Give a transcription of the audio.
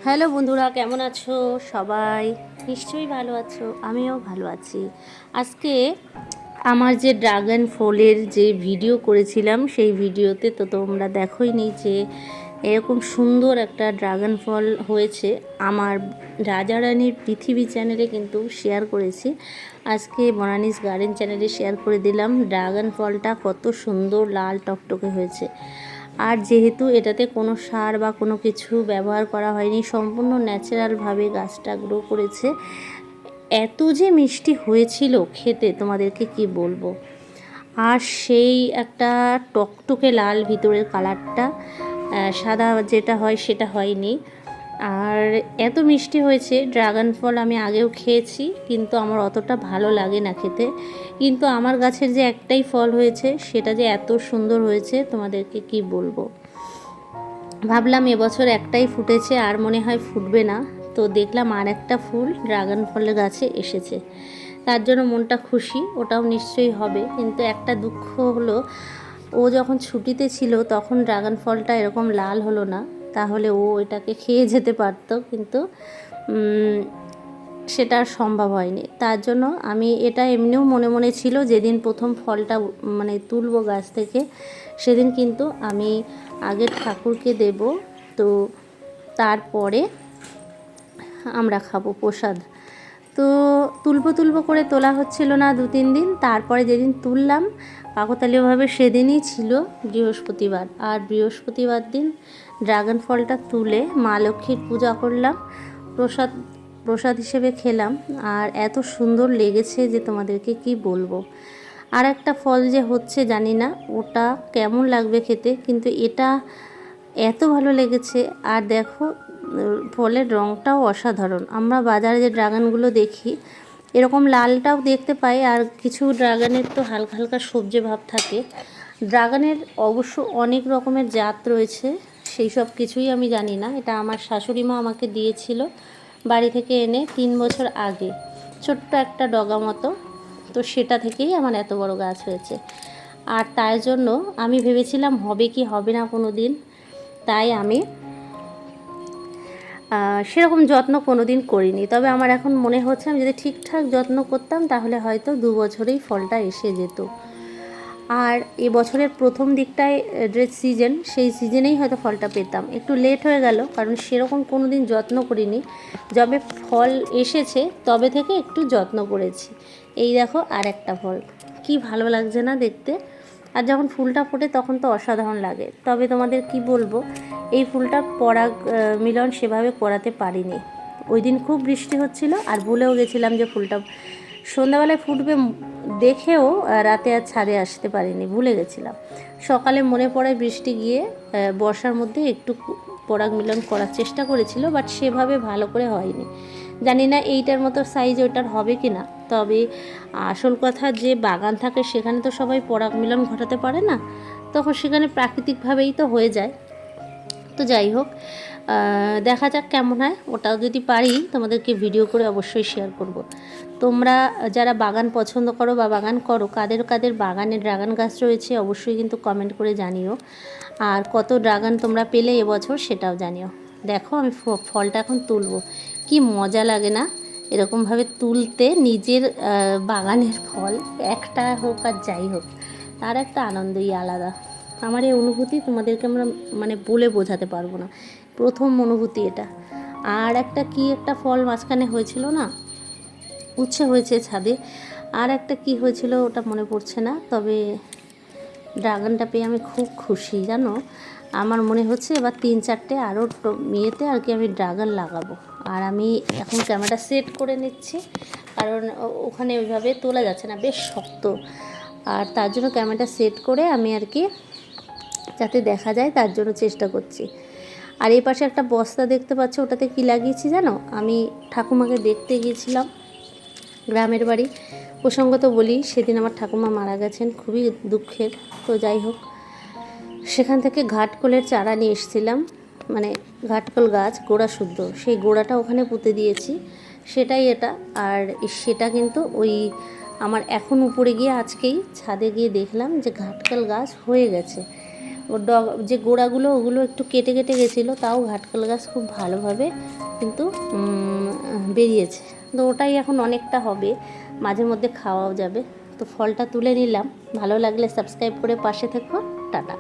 Hello বন্ধুরা, কেমন আছো সবাই? নিশ্চয়ই ভালো আছো, আমিও ভালো আছি। আজকে আমার যে ড্রাগন ফলের যে ভিডিও করেছিলাম সেই ভিডিওতে তো তোমরা দেখোই নি যে এরকম সুন্দর একটা ড্রাগন ফল হয়েছে। আমার রাজা রানীর পৃথিবী চ্যানেলে কিন্তু শেয়ার করেছি, আজকে বনানীস গার্ডেন চ্যানেলে শেয়ার করে দিলাম। ড্রাগন ফলটা কত সুন্দর লাল টকটকে হয়েছে। আর যেহেতু এটাতে কোনো সার বা কোনো কিছু ব্যবহার করা হয়নি, সম্পূর্ণ ন্যাচারালভাবে গাছটা গ্রো করেছে, এত যে মিষ্টি হয়েছিল খেতে তোমাদেরকে কি বলবো। আর সেই একটা টকটকে লাল ভিতরের কালারটা, সাদা যেটা হয় সেটা হয়নি। আর এত মিষ্টি হয়েছে। ড্রাগন ফল আমি আগেও খেয়েছি, কিন্তু আমার অতটা ভালো লাগে না খেতে। কিন্তু আমার গাছের যে একটাই ফল হয়েছে সেটা যে এত সুন্দর হয়েছে তোমাদেরকে কি বলবো। ভাবলাম এবছর একটাই ফুটেছে, আর মনে হয় ফুটবে না। তো দেখলাম আর একটা ফুল ড্রাগন ফলের গাছে এসেছে, তার জন্য মনটা খুশি। ওটাও নিশ্চয়ই হবে, কিন্তু একটা দুঃখ হলো, ও যখন ছুটিতে ছিল তখন ড্রাগন ফলটা এরকম লাল হলো না। তাহলে ও এটাকে খেয়ে যেতে পারতো, কিন্তু সেটা আর সম্ভব হয়নি। তার জন্য আমি এটা এমনিও মনে মনে ছিল, যেদিন প্রথম ফলটা মানে তুলবো গাছ থেকে সেদিন কিন্তু আমি আগে ঠাকুরকে দেব, তো তারপরে আমরা খাবো প্রসাদ। তো তুলবো করে তোলা হচ্ছিল না 2-3 দিন। তারপরে যেদিন তুললাম কাকতালীয়ভাবে সেদিনই ছিল বৃহস্পতিবার। আর বৃহস্পতিবার দিন ড্রাগন ফলটা তুলে মা লক্ষ্মীর পূজা করলাম, প্রসাদ হিসেবে খেলাম। আর এত সুন্দর লেগেছে যে তোমাদেরকে কি বলবো। আর একটা ফল যে হচ্ছে জানি না ওটা কেমন লাগবে খেতে, কিন্তু এটা এত ভালো লেগেছে। আর দেখো ফলের রঙটাও অসাধারণ। আমরা বাজারে যে ড্রাগনগুলো দেখি এরকম লালটাও দেখতে পাই, আর কিছু ড্রাগনের তো হালকা হালকা সবজি ভাব থাকে। ড্রাগনের অবশ্য অনেক রকমের জাত রয়েছে, সেই সব কিছুই আমি জানি না। এটা আমার শাশুড়ি মা আমাকে দিয়েছিল বাড়ি থেকে এনে 3 বছর আগে, ছোট্ট একটা ডগা মতো। তো সেটা থেকেই আমার এত বড় গাছ হয়েছে। আর তাই জন্য আমি ভেবেছিলাম হবে কি হবে না কোনো দিন, তাই আমি সেরকম যত্ন কোনো দিন করিনি। তবে আমার এখন মনে হচ্ছে আমি যদি ঠিকঠাক যত্ন করতাম তাহলে হয়তো 2 বছরেই ফলটা এসে যেত। আর এবছরের প্রথম দিকটায় যে সিজন, সেই সিজনেই হয়তো ফলটা পেতাম। একটু লেট হয়ে গেল, কারণ সেরকম কোনো দিন যত্ন করিনি। যবে ফল এসেছে তবে থেকে একটু যত্ন করেছি। এই দেখো আর একটা ফল, কি ভালো লাগছে না দেখতে। আর যখন ফুলটা ফোটে তখন তো অসাধারণ লাগে। তবে তোমাদের কি বলবো, এই ফুলটা পরাগ মিলন সেভাবে করাতে পারিনি। ওই দিন খুব বৃষ্টি হচ্ছিল, আর ভুলেও গেছিলাম যে ফুলটা সন্ধ্যাবেলায় ফুটবে দেখেও রাতে আর ছাদে আসতে পারিনি, ভুলে গেছিলাম। সকালে মনে পড়ে বৃষ্টি গিয়ে বর্ষার মধ্যে একটু পরাগ মিলন করার চেষ্টা করেছিল, বাট সেভাবে ভালো করে হয়নি। জানি না এইটার মতো সাইজ ওটার হবে কি না। তবে আসল কথা, যে বাগান থাকে সেখানে তো সবাই পরাগ মিলন ঘটাতে পারে না, তখন সেখানে প্রাকৃতিকভাবেই তো হয়ে যায়। তো যাই হোক, দেখা যাক কেমন হয়। ওটাও যদি পারি তোমাদেরকে ভিডিও করে অবশ্যই শেয়ার করব। তোমরা যারা বাগান পছন্দ করো বা বাগান করো, কাদের কাদের বাগানে ড্রাগন গাছ রয়েছে অবশ্যই কিন্তু কমেন্ট করে জানিও। আর কত ড্রাগন তোমরা পেলে এবছর সেটাও জানিও। দেখো আমি ফলটা এখন তুলবো, কি মজা লাগে না এরকমভাবে তুলতে। নিজের বাগানের ফল একটা হোক আর যাই হোক, তার একটা আনন্দই আলাদা। আমার এই অনুভূতি তোমাদেরকে আমরা মানে বলে বোঝাতে পারবো না, প্রথম অনুভূতি এটা। আর একটা কি একটা ফল মাঝখানে হয়েছিল না, উচ্ছে হয়েছে ছাদে। আর একটা কি হয়েছিল ওটা মনে পড়ছে না। তবে ড্রাগনটা পেয়ে আমি খুব খুশি জানো। আমার মনে হচ্ছে এবার 3-4টে আরও ইয়েতে আর কি আমি ড্রাগন লাগাবো। আর আমি এখন ক্যামেরাটা সেট করে নিচ্ছি, কারণ ওখানে ওইভাবে তোলা যাচ্ছে না, বেশ শক্ত। আর তার জন্য ক্যামেরাটা সেট করে আমি আর কি যাতে দেখা যায় তার জন্য চেষ্টা করছি। আর এই পাশে একটা বস্তা দেখতে পাচ্ছ, ওটাতে কি লাগিয়েছি জানো? আমি ঠাকুমাকে দেখতে গিয়েছিলাম গ্রামের বাড়ি। প্রসঙ্গত বলি, সেদিন আমার ঠাকুমা মারা গেছেন, খুবই দুঃখের। তো যাই হোক, সেখান থেকে ঘাটকলের চারা নিয়ে এসেছিলাম, মানে ঘাটকল গাছ গোড়া শুদ্ধ, সেই গোড়াটা ওখানে পুঁতে দিয়েছি, সেটাই এটা। আর সেটা কিন্তু ওই আমার এখন উপরে গিয়ে আজকেই ছাদে গিয়ে দেখলাম যে ঘাটকল গাছ হয়ে গেছে। ওর যে গোড়াগুলো ওগুলো একটু কেটে কেটে গেছিলো, তাও ঘাটকাল গাছ খুব ভালোভাবে কিন্তু বেরিয়েছে। তো ওটাই এখন অনেকটা হবে, মাঝে মধ্যে খাওয়াও যাবে। তো ফলটা তুলে নিলাম। ভালো লাগলে সাবস্ক্রাইব করে পাশে থেকো। টাটা।